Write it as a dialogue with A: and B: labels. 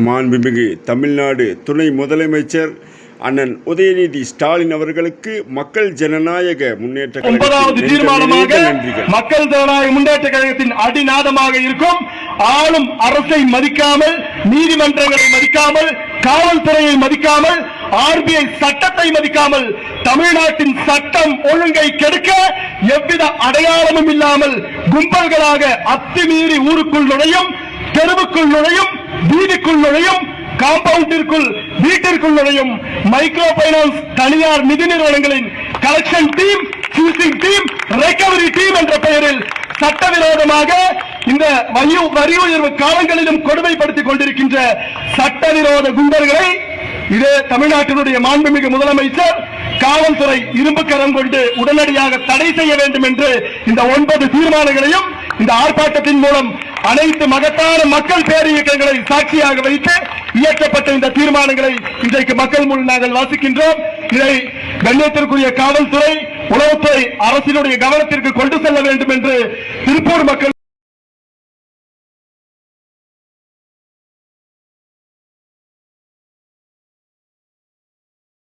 A: மாண்புமிகு தமிழ்நாடு துணை முதலமைச்சர் அண்ணன் உதயநிதி ஸ்டாலின் அவர்களுக்கு மக்கள் ஜனநாயக முன்னேற்ற
B: மக்கள் ஜனநாயக முன்னேற்ற கழகத்தின் அடிநாதமாக இருக்கும். ஆளும் அரசை மதிக்காமல், நீதிமன்றங்களை மதிக்காமல், காவல்துறையை மதிக்காமல், RBI சட்டத்தை மதிக்காமல், தமிழ்நாட்டின் சட்டம் ஒழுங்கை கெடுக்க எவ்வித அடையாளமும் இல்லாமல் கும்பல்களாக அத்துமீறி ஊருக்குள் நுழையும், தெருவுக்குள் நுழையும், வீதிக்குள் நுழையும், காம்பவுண்டிற்குள், வீட்டிற்குள் நுழையும் மைக்ரோ பைனான்ஸ் தனியார் நிதி நிறுவனங்களின் collection team, choosing team, recovery team என்ற பெயரில் சட்டவிரோதமாக இந்த வரி உயர்வு காலங்களிலும் கொடுமைப்படுத்திக் கொண்டிருக்கின்ற சட்டவிரோத குண்டர்களை இது தமிழ்நாட்டினுடைய மாண்புமிகு முதலமைச்சர் காவல்துறை இரும்பு கரம் கொண்டு உடனடியாக தடை செய்ய வேண்டும் என்று இந்த 9 தீர்மானங்களையும் இந்த ஆர்ப்பாட்டத்தின் மூலம் அனைத்து மகத்தான மக்கள் பேரியக்கங்களை சாட்சியாக வைத்து இயற்றப்பட்ட இந்த தீர்மானங்களை இன்றைக்கு மக்கள் முன் நாங்கள் வாசிக்கின்றோம். இதை கண்ணியத்திற்குரிய காவல்துறை, உளவுத்துறை அரசினுடைய கவனத்திற்கு கொண்டு செல்ல வேண்டும் என்று திருப்பூர் மக்கள்